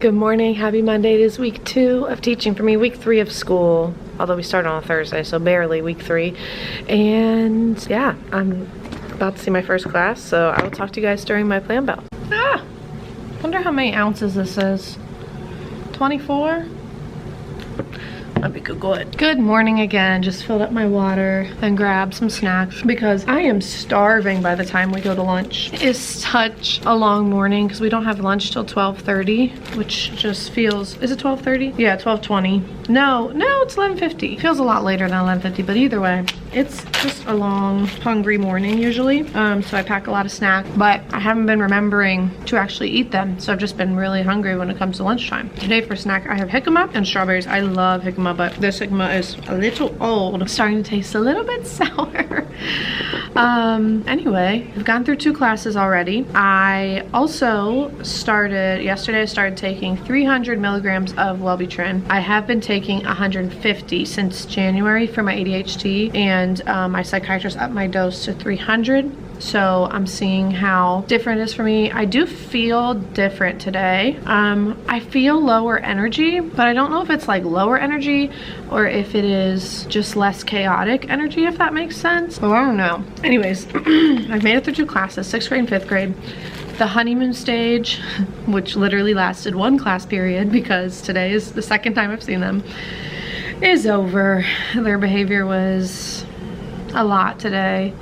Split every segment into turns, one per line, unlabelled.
Good morning, happy Monday. It is week 2 of teaching for me, week 3 of school, although we started on a Thursday, so barely week 3. And yeah, I'm about to see my first class, so I will talk to you guys during my plan bell. Wonder how many ounces this is. 24? Let me Google it. Good morning again. Just filled up my water and grabbed some snacks because I am starving by the time we go to lunch. It is such a long morning because we don't have lunch till 12:30, which just feels, is it 12:30? Yeah, 12:20. No, it's 11:50. Feels a lot later than 11:50, but either way, it's just a long, hungry morning usually. So I pack a lot of snacks, but I haven't been remembering to actually eat them. So I've just been really hungry when it comes to lunchtime. Today for snack, I have jicama and strawberries. I love jicama, but this jicama is a little old. It's starting to taste a little bit sour. Anyway, I've gone through 2 classes already. I also yesterday I started taking 300 milligrams of Wellbutrin. I have been taking 150 since January for my ADHD, and my psychiatrist upped my dose to 300. So I'm seeing how different it is for me. I do feel different today. I feel lower energy, but I don't know if it's like lower energy or if it is just less chaotic energy, if that makes sense. Well, I don't know. Anyways, I've made it through 2 classes, 6th grade and 5th grade. The honeymoon stage, which literally lasted 1 class period because today is the 2nd time I've seen them, is over. Their behavior was a lot today.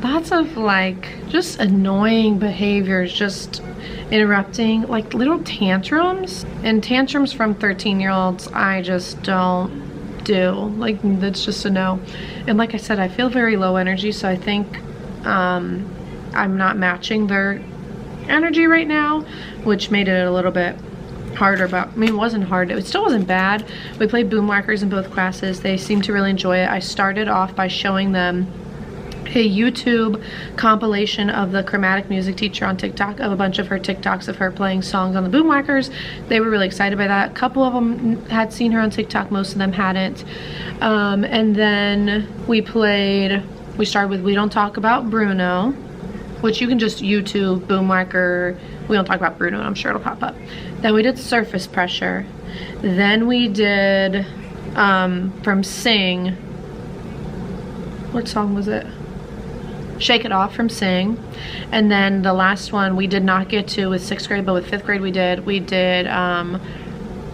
Lots of like just annoying behaviors, just interrupting, like little tantrums, and tantrums from 13-year-olds I just don't do. Like, that's just a no. And like I said, I feel very low energy, so I think I'm not matching their energy right now, which made it a little bit harder. But I mean, it wasn't hard, it still wasn't bad. We played boom whackers in both classes. They seemed to really enjoy it. I started off by showing them a YouTube compilation of the chromatic music teacher on TikTok, of a bunch of her TikToks of her playing songs on the boom whackers. They were really excited by that. A couple of them had seen her on TikTok, most of them hadn't. And then we started with We Don't Talk About Bruno, which you can just YouTube boom whacker We Don't Talk About Bruno and I'm sure it'll pop up. Then we did Surface Pressure. Then we did from Sing, what song was it? Shake It Off from Sing. And then the last one we did not get to with 6th grade, but with 5th grade we did Dun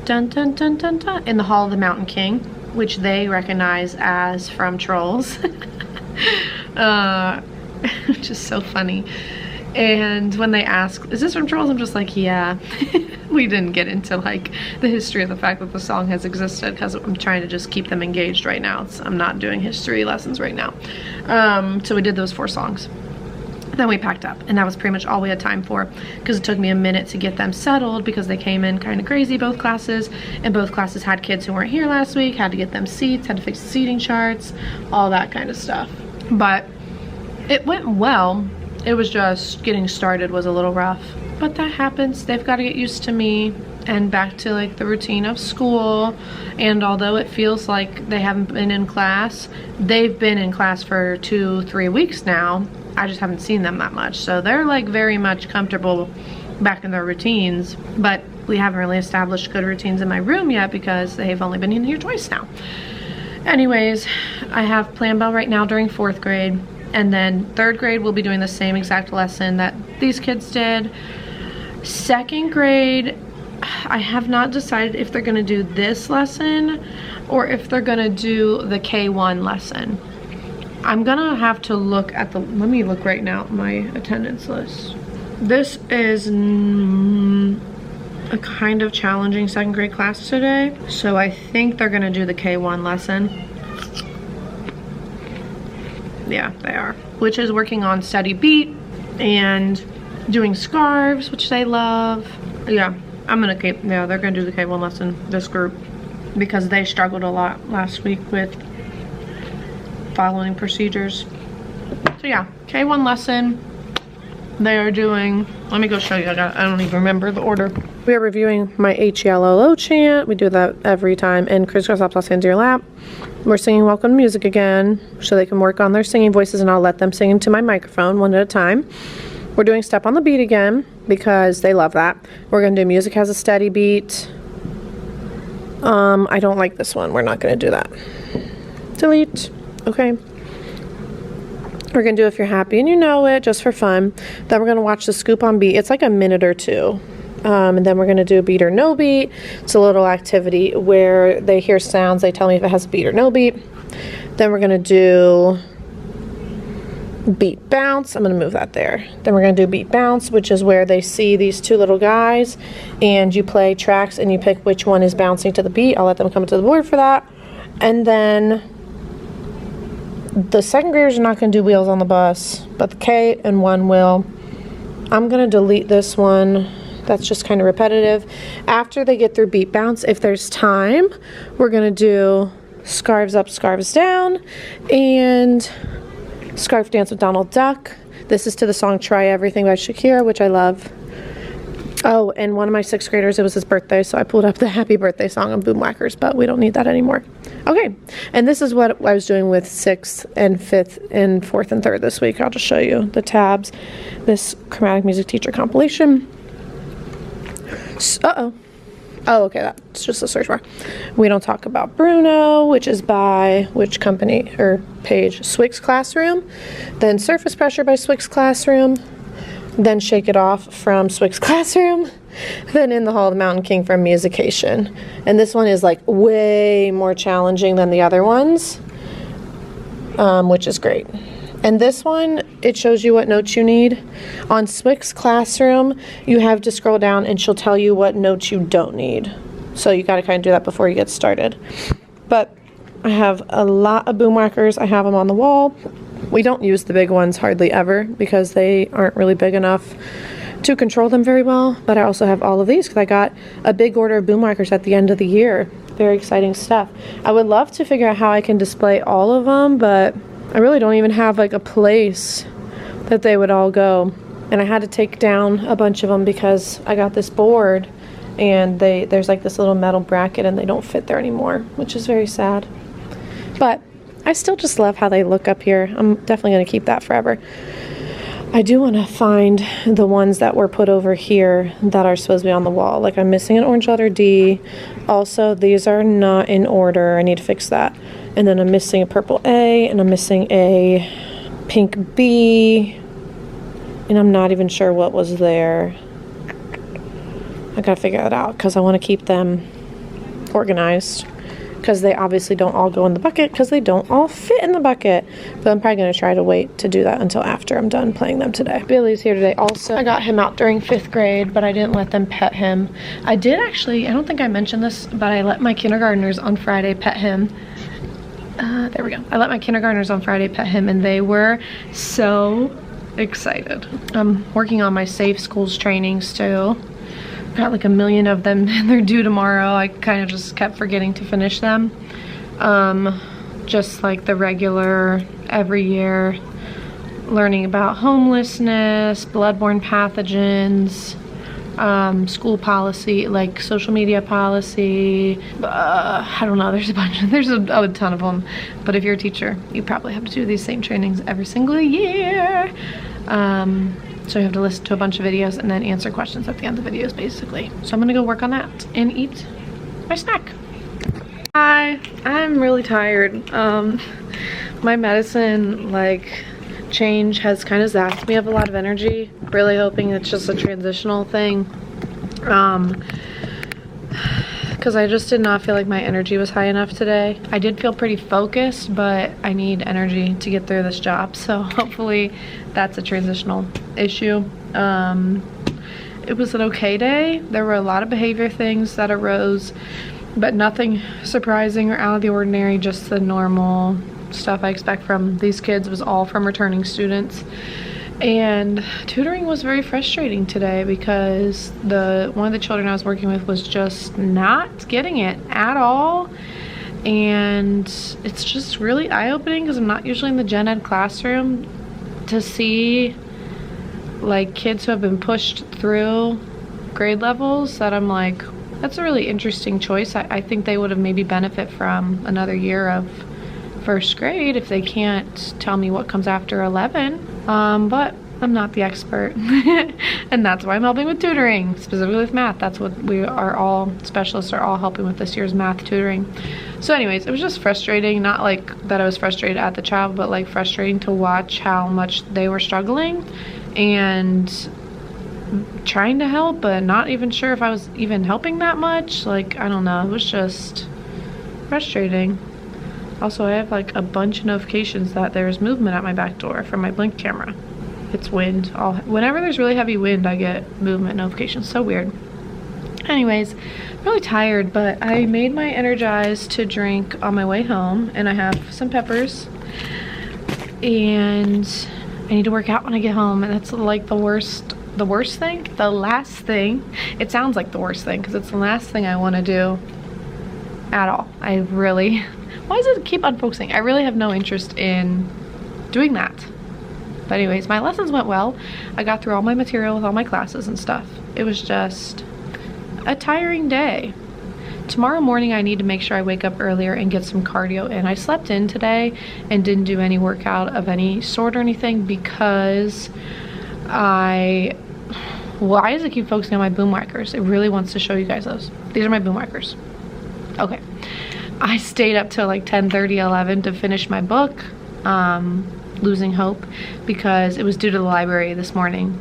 Dun Dun Dun Dun in the Hall of the Mountain King, which they recognize as from Trolls. Which is so funny. And when they ask, is this from Trolls? I'm just like, yeah. We didn't get into like the history of the fact that the song has existed because I'm trying to just keep them engaged right now. I'm not doing history lessons right now. So we did those 4 songs. Then we packed up, and that was pretty much all we had time for because it took me a minute to get them settled because they came in kind of crazy, both classes, and both classes had kids who weren't here last week, had to get them seats, had to fix the seating charts, all that kind of stuff. But it went well. It was just getting started was a little rough, but that happens. They've got to get used to me and back to like the routine of school. And although it feels like they haven't been in class, they've been in class for 2-3 weeks now. I just haven't seen them that much. So they're like very much comfortable back in their routines, but we haven't really established good routines in my room yet because they've only been in here twice now. Anyways, I have plan bell right now during 4th grade. And then 3rd grade, we'll be doing the same exact lesson that these kids did. 2nd grade, I have not decided if they're gonna do this lesson or if they're gonna do the K1 lesson. I'm gonna have to look at let me look right now at my attendance list. This is a kind of challenging 2nd grade class today. So I think they're gonna do the K1 lesson. Yeah, they are. Which is working on steady beat and doing scarves, which they love. Yeah, they're gonna do the K1 lesson, this group, because they struggled a lot last week with following procedures. So yeah, K1 lesson. They are doing, let me go show you. I don't even remember the order. We are reviewing my HELLO chant. We do that every time. And crisscross applause, hands to your lap. We're singing welcome music again so they can work on their singing voices, and I'll let them sing into my microphone one at a time. We're doing step on the beat again. because they love that. We're going to do music has a steady beat. I don't like this one. We're not going to do that. Delete. Okay. We're going to do If You're Happy and You Know It, just for fun. Then we're going to watch the Scoop on Beat. It's like a minute or two. And then we're going to do Beat or No Beat. It's a little activity where they hear sounds. They tell me if it has a beat or no beat. Then we're going to do Beat Bounce. I'm going to move that there. Then we're going to do Beat Bounce, which is where they see these two little guys and you play tracks and you pick which one is bouncing to the beat. I'll let them come to the board for that. And then the second graders are not going to do Wheels on the Bus, but the K and 1 will. I'm going to delete this one. That's just kind of repetitive. After they get through Beat Bounce, if there's time, we're going to do Scarves Up, Scarves Down, and Scarf Dance with Donald Duck. This is to the song Try Everything by Shakira, which I love. Oh, and one of my 6th graders, it was his birthday, so I pulled up the happy birthday song on Boomwhackers, but we don't need that anymore. Okay, and this is what I was doing with 6th and 5th and 4th and 3rd this week. I'll just show you the tabs. This chromatic music teacher compilation. Oh, okay, that's just a search bar. We Don't Talk About Bruno, which is by which company or page? Swick's Classroom. Then Surface Pressure by Swick's Classroom. Then Shake It Off from Swick's Classroom. Then In the Hall of the Mountain King from Musication. And this one is like way more challenging than the other ones, which is great. And this one, it shows you what notes you need. On Swick's Classroom, you have to scroll down and she'll tell you what notes you don't need. So you got to kind of do that before you get started. But I have a lot of Boomwhackers. I have them on the wall. We don't use the big ones hardly ever because they aren't really big enough to control them very well. But I also have all of these because I got a big order of Boomwhackers at the end of the year. Very exciting stuff. I would love to figure out how I can display all of them, but I really don't even have like a place that they would all go. And I had to take down a bunch of them because I got this board and there's like this little metal bracket and they don't fit there anymore, which is very sad. But I still just love how they look up here. I'm definitely going to keep that forever. I do want to find the ones that were put over here that are supposed to be on the wall. Like I'm missing an orange letter D. Also, these are not in order. I need to fix that. And then I'm missing a purple A, and I'm missing a pink B, and I'm not even sure what was there. I gotta figure that out because I want to keep them organized because they obviously don't all go in the bucket because they don't all fit in the bucket. But I'm probably gonna try to wait to do that until after I'm done playing them today. Billy's here today also. I got him out during 5th grade, but I didn't let them pet him. I did actually, I don't think I mentioned this, but I let my kindergartners on Friday pet him. There we go. I let my kindergartners on Friday pet him and they were so excited. I'm working on my Safe Schools trainings too. Got like a million of them and they're due tomorrow. I kind of just kept forgetting to finish them. Just like the regular every year learning about homelessness, bloodborne pathogens, school policy, like social media policy. I don't know, there's a ton of them. But if you're a teacher, you probably have to do these same trainings every single year. So you have to listen to a bunch of videos and then answer questions at the end of the videos, basically. So I'm gonna go work on that and eat my snack. Hi, I'm really tired. My medicine, like, change has kind of zapped me of a lot of energy. Really hoping it's just a transitional thing. Because I just did not feel like my energy was high enough today. I did feel pretty focused, but I need energy to get through this job. So hopefully that's a transitional issue. It was an okay day. There were a lot of behavior things that arose, but nothing surprising or out of the ordinary, just the normal stuff I expect from these kids. Was all from returning students. And tutoring was very frustrating today because one of the children I was working with was just not getting it at all. And it's just really eye-opening because I'm not usually in the gen ed classroom to see like kids who have been pushed through grade levels that I'm like, that's a really interesting choice. I think they would have maybe benefit from another year of 1st grade if they can't tell me what comes after 11. But I'm not the expert. And that's why I'm helping with tutoring, specifically with math. That's what we are all, specialists are all helping with this year's math tutoring. So anyways, it was just frustrating, not like that I was frustrated at the child, but like frustrating to watch how much they were struggling and trying to help, but not even sure if I was even helping that much. Like, I don't know, it was just frustrating. Also, I have like a bunch of notifications that there's movement at my back door from my Blink camera. It's wind. Whenever there's really heavy wind, I get movement notifications. So weird. Anyways, I'm really tired, but I made my Energize to drink on my way home, and I have some peppers, and I need to work out when I get home, and that's like the last thing. It sounds like the worst thing because it's the last thing I want to do at all. Why does it keep unfocusing? I really have no interest in doing that. But anyways, my lessons went well. I got through all my material with all my classes and stuff. It was just a tiring day. Tomorrow morning I need to make sure I wake up earlier and get some cardio in. I slept in today and didn't do any workout of any sort or anything because why does it keep focusing on my boom whackers? It really wants to show you guys those. These are my boom whackers. Okay. I stayed up till like 10:30, 11 to finish my book, Losing Hope, because it was due to the library this morning.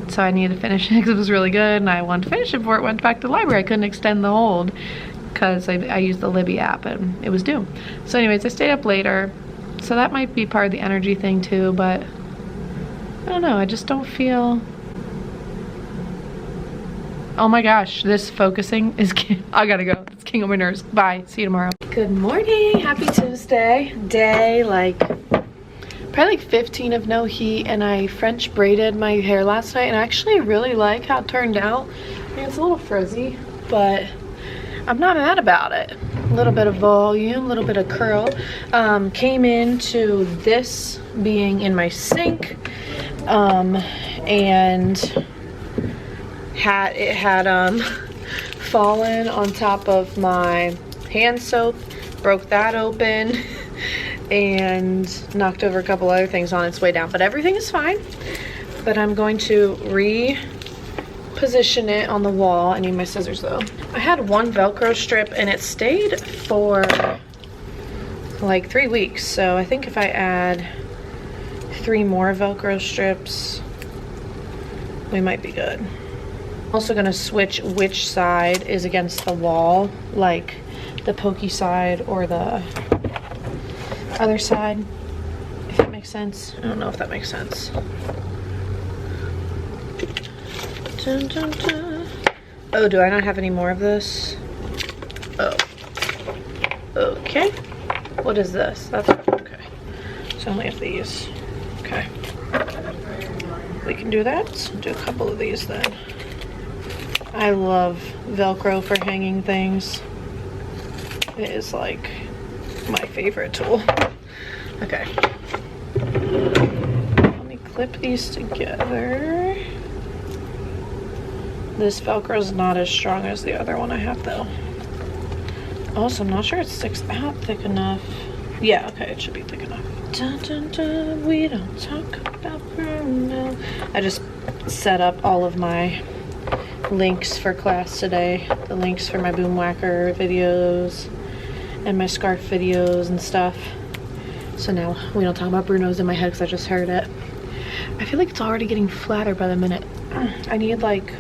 So I needed to finish it because it was really good and I wanted to finish it before it went back to the library. I couldn't extend the hold because I used the Libby app and it was due. So anyways, I stayed up later. So that might be part of the energy thing too, but I don't know, I just don't feel... Oh my gosh, this focusing is... I gotta go. It's king of my nerves. Bye. See you tomorrow. Good morning. Happy Tuesday. Day like... probably like 15 of no heat, and I French braided my hair last night, and actually I really like how it turned out. I mean, it's a little frizzy, but I'm not mad about it. A little bit of volume, a little bit of curl. Came into this being in my sink, and it had fallen on top of my hand soap, broke that open, and knocked over a couple other things on its way down, but everything is fine. But I'm going to reposition it on the wall. I need my scissors though. I had one Velcro strip and it stayed for like 3 weeks, so I think if I add 3 more Velcro strips we might be good. I'm also gonna switch which side is against the wall, like the pokey side or the other side, if that makes sense. I don't know if that makes sense. Dun, dun, dun. Oh, do I not have any more of this? Oh. Okay. What is this? That's okay. So I only have these. Okay. We can do that. Do a couple of these then. I love Velcro for hanging things. It is like my favorite tool. Okay. Let me clip these together. This Velcro is not as strong as the other one I have though. Also, I'm not sure it sticks out thick enough. Yeah, okay, it should be thick enough. Dun, dun, dun, we don't talk about Bruno. I just set up all of my links for class today. The links for my boom whacker videos and my scarf videos and stuff. So now we don't talk about Bruno's in my head because I just heard it. I feel like it's already getting flatter by the minute. I need like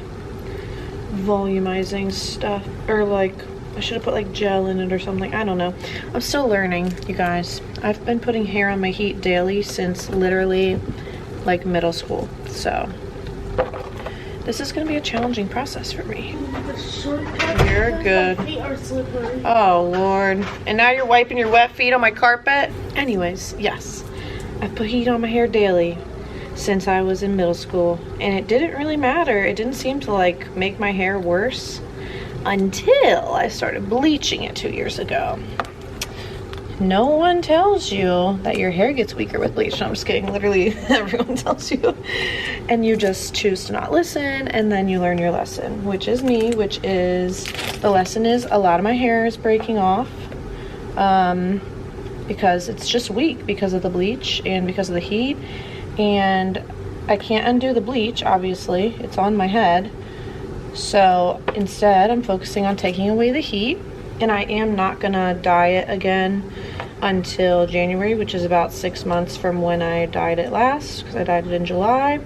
volumizing stuff, or like I should have put like gel in it or something. I don't know. I'm still learning, you guys. I've been putting hair on my heat daily since literally like middle school. So this is gonna be a challenging process for me. You're good. Oh Lord. And now you're wiping your wet feet on my carpet? Anyways, yes. I put heat on my hair daily since I was in middle school, and it didn't really matter. It didn't seem to like make my hair worse until I started bleaching it 2 years ago. No one tells you that your hair gets weaker with bleach. No, I'm just kidding. Literally everyone tells you. And you just choose to not listen, and then you learn your lesson, which is me, which is, the lesson is a lot of my hair is breaking off because it's just weak because of the bleach and because of the heat. And I can't undo the bleach, obviously. It's on my head. So instead, I'm focusing on taking away the heat. And I am not gonna dye it again until January, which is about 6 months from when I dyed it last, because I dyed it in July.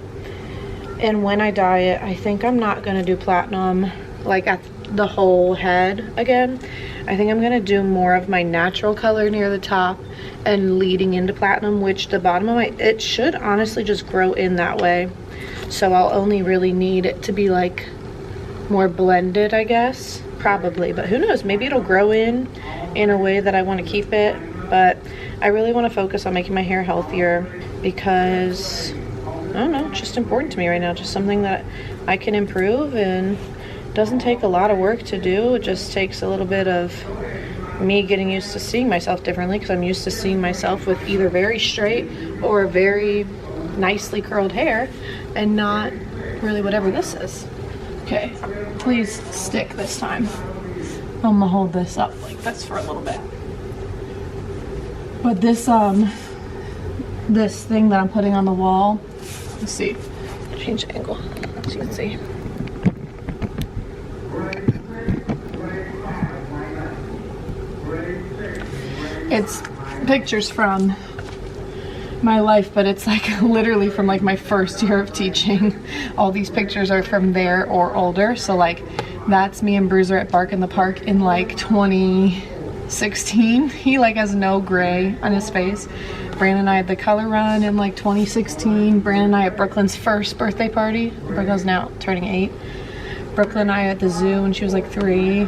And when I dye it, I think I'm not gonna do platinum like at the whole head again. I think I'm gonna do more of my natural color near the top and leading into platinum, which the bottom of it should honestly just grow in that way. So I'll only really need it to be like more blended, I guess, probably, but who knows, maybe it'll grow in a way that I want to keep it. But I really want to focus on making my hair healthier because I don't know, it's just important to me right now, just something that I can improve, and doesn't take a lot of work to do. It just takes a little bit of me getting used to seeing myself differently, because I'm used to seeing myself with either very straight or very nicely curled hair and not really whatever this is. Okay, please stick this time. I'm gonna hold this up like this for a little bit. But this this thing that I'm putting on the wall, let's see, change the angle so you can see. It's pictures from my life, but it's like literally from like my first year of teaching. All these pictures are from there or older. So like that's me and Bruiser at Bark in the Park in like 2016. He like has no gray on his face. Brandon and I had the color run in like 2016. Brandon and I at Brooklyn's first birthday party. Brooklyn's now turning 8. Brooklyn and I at the zoo when she was like 3.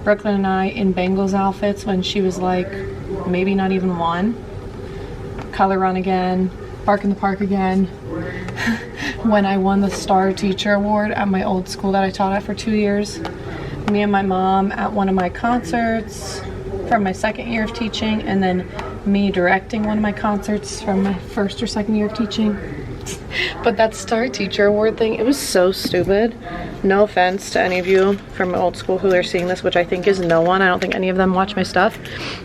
Brooklyn and I in Bengals outfits when she was like maybe not even 1. Color run again, Bark in the Park again. When I won the Star Teacher Award at my old school that I taught at for 2 years. Me and my mom at one of my concerts from my 2nd year of teaching, and then me directing one of my concerts from my 1st or 2nd year of teaching. But that Star Teacher Award thing, it was so stupid. No offense to any of you from old school who are seeing this, which I think is no one. I don't think any of them watch my stuff.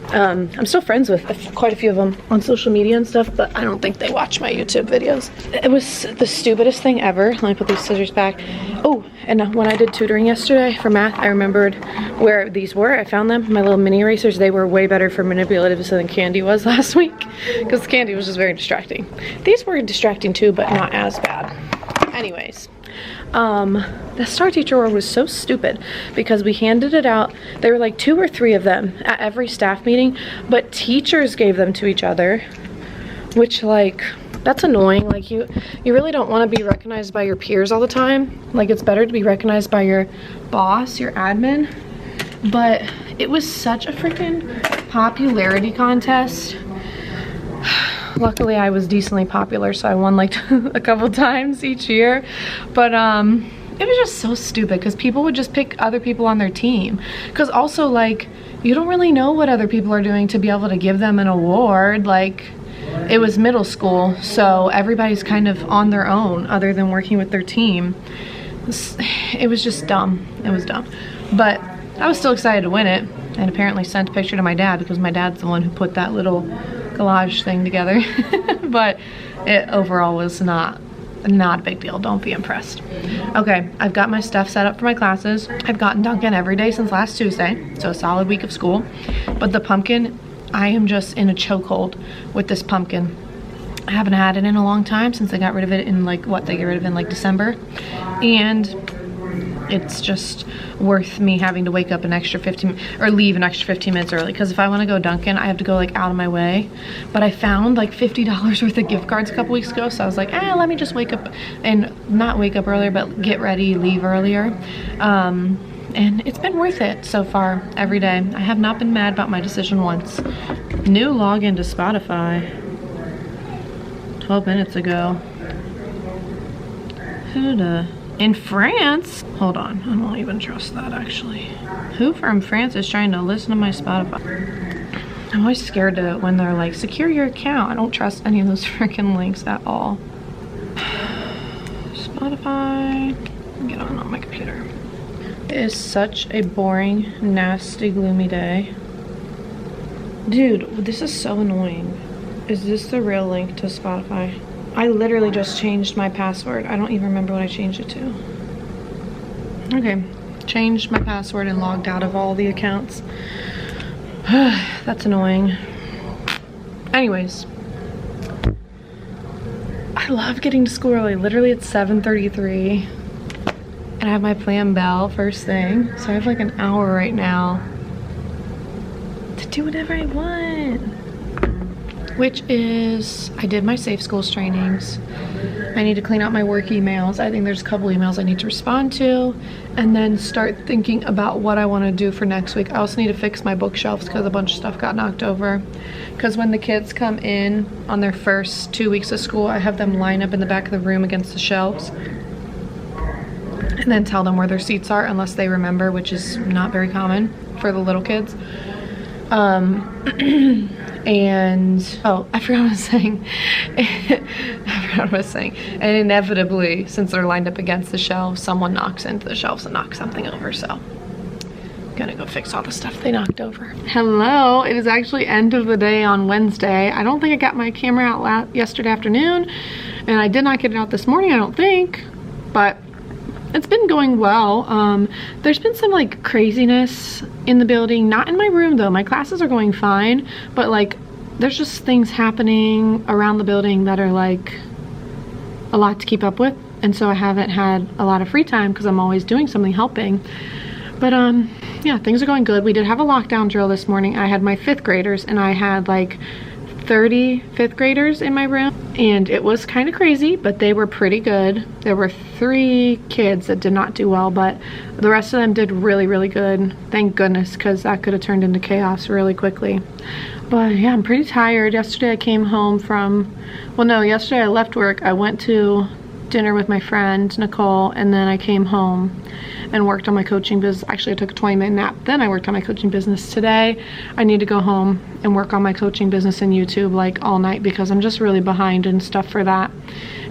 I'm still friends with quite a few of them on social media and stuff, but I don't think they watch my YouTube videos. It was the stupidest thing ever. Let me put these scissors back. Oh, and when I did tutoring yesterday for math, I remembered where these were. I found them, my little mini erasers. They were way better for manipulatives than Candy was last week, because Candy was just very distracting. These were distracting too, but not as bad. Anyways, the Star Teacher Award was so stupid because we handed it out. There were like 2 or 3 of them at every staff meeting, but teachers gave them to each other, which like, that's annoying. Like you really don't want to be recognized by your peers all the time. Like it's better to be recognized by your boss, your admin. But it was such a freaking popularity contest. Luckily I was decently popular, so I won like a couple times each year. But it was just so stupid because people would just pick other people on their team. Because also like, you don't really know what other people are doing to be able to give them an award. Like, it was middle school, so everybody's kind of on their own other than working with their team. It was just dumb. It was dumb. But I was still excited to win it, and apparently sent a picture to my dad because my dad's the one who put that little collage thing together. But it overall was not a big deal. Don't be impressed. Okay, I've got my stuff set up for my classes. I've gotten Dunkin' every day since last Tuesday, so a solid week of school. But the pumpkin, I am just in a chokehold with this pumpkin. I haven't had it in a long time since they got rid of it in like, what, they get rid of it in like December. And it's just worth me having to wake up an extra 15 or leave an extra 15 minutes early, because if I want to go Dunkin', I have to go like out of my way. But I found like $50 worth of gift cards a couple weeks ago, so I was like, let me just wake up, and not wake up earlier, but get ready, leave earlier. And it's been worth it so far every day. I have not been mad about my decision once. New login to Spotify 12 minutes ago. In France? Hold on, I don't even trust that actually. Who from France is trying to listen to my Spotify? I'm always scared to when they're like, secure your account. I don't trust any of those freaking links at all. Spotify, get on my computer. It is such a boring, nasty, gloomy day. Dude, this is so annoying. Is this the real link to Spotify? I literally just changed my password. I don't even remember what I changed it to. Okay, changed my password and logged out of all the accounts. That's annoying. Anyways, I love getting to school early. Literally it's 7:33 and I have my plan bell first thing. So I have like an hour right now to do whatever I want. Which is, I did my Safe Schools trainings. I need to clean out my work emails. I think there's a couple emails I need to respond to, and then start thinking about what I want to do for next week. I also need to fix my bookshelves because a bunch of stuff got knocked over. Because when the kids come in on their first 2 weeks of school, I have them line up in the back of the room against the shelves and then tell them where their seats are unless they remember, which is not very common for the little kids. And oh, I forgot what I was saying. I forgot what I was saying. And inevitably, since they're lined up against the shelves, someone knocks into the shelves and knocks something over. So I'm gonna go fix all the stuff they knocked over. Hello, it is actually end of the day on Wednesday. I don't think I got my camera out yesterday afternoon, and I did not get it out this morning, I don't think, but it's been going well. There's been some like craziness in the building, not in my room though. My classes are going fine, but like there's just things happening around the building that are like a lot to keep up with. And so I haven't had a lot of free time because I'm always doing something helping. But yeah, things are going good. We did have a lockdown drill this morning. I had my 5th graders and I had like 30 5th graders in my room, and it was kind of crazy, but they were pretty good. There were 3 kids that did not do well, but the rest of them did really, really good. Thank goodness, because that could have turned into chaos really quickly. But yeah, I'm pretty tired. Yesterday I came home from, well no, yesterday I left work. I went to dinner with my friend Nicole, and then I came home and worked on my coaching business. Actually, I took a 20-minute nap, then I worked on my coaching business. Today I need to go home and work on my coaching business and YouTube like all night because I'm just really behind and stuff for that.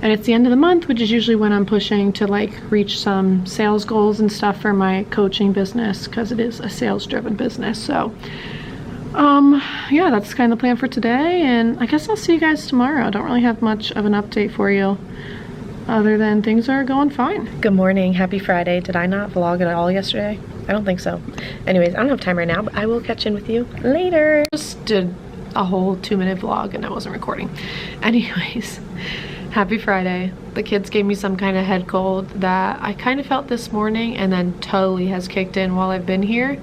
And it's the end of the month, which is usually when I'm pushing to like reach some sales goals and stuff for my coaching business, because it is a sales driven business. So yeah, that's kind of the plan for today, and I guess I'll see you guys tomorrow. I don't really have much of an update for you other than things are going fine. Good morning, happy Friday. Did I not vlog at all yesterday? I don't think so. Anyways, I don't have time right now, but I will catch in with you later. Just did a whole 2-minute vlog and I wasn't recording. Anyways, happy Friday. The kids gave me some kind of head cold that I kind of felt this morning and then totally has kicked in while I've been here,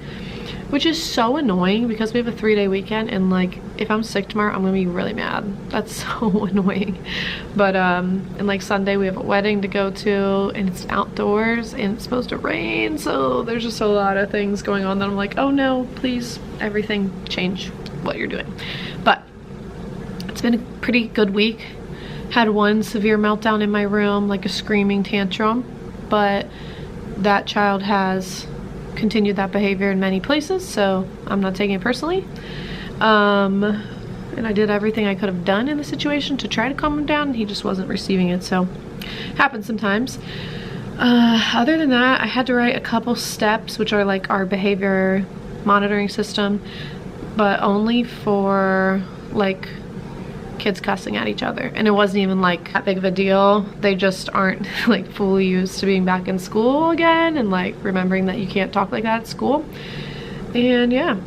which is so annoying because we have a 3-day weekend, and like if I'm sick tomorrow I'm gonna be really mad. That's so annoying. But and like Sunday we have a wedding to go to and it's outdoors and it's supposed to rain, so there's just a lot of things going on that I'm like, oh no, please everything change what you're doing. But it's been a pretty good week. Had one severe meltdown in my room, like a screaming tantrum, but that child has continued that behavior in many places, so I'm not taking it personally. And I did everything I could have done in the situation to try to calm him down. He just wasn't receiving it, so happens sometimes. Other than that, I had to write a couple steps, which are like our behavior monitoring system, but only for like kids cussing at each other, and it wasn't even like that big of a deal. They just aren't like fully used to being back in school again and like remembering that you can't talk like that at school. And yeah,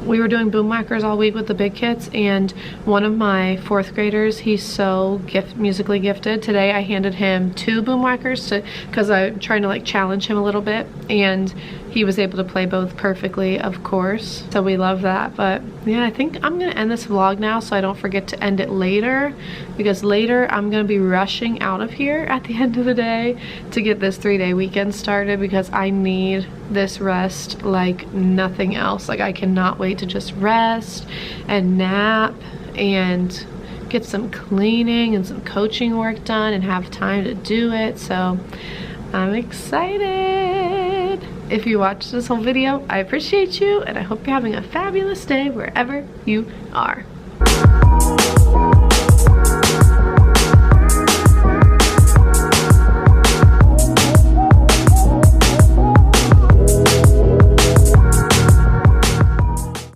we were doing boom whackers all week with the big kids, and one of my 4th graders, he's so musically gifted. Today I handed him 2 boom whackers because I'm trying to like challenge him a little bit, and he was able to play both perfectly, of course, so we love that. But yeah, I think I'm gonna end this vlog now so I don't forget to end it later, because later I'm gonna be rushing out of here at the end of the day to get this 3-day weekend started, because I need this rest like nothing else. Like I cannot wait to just rest and nap and get some cleaning and some coaching work done and have time to do it. So I'm excited. If you watched this whole video, I appreciate you, and I hope you're having a fabulous day wherever you are.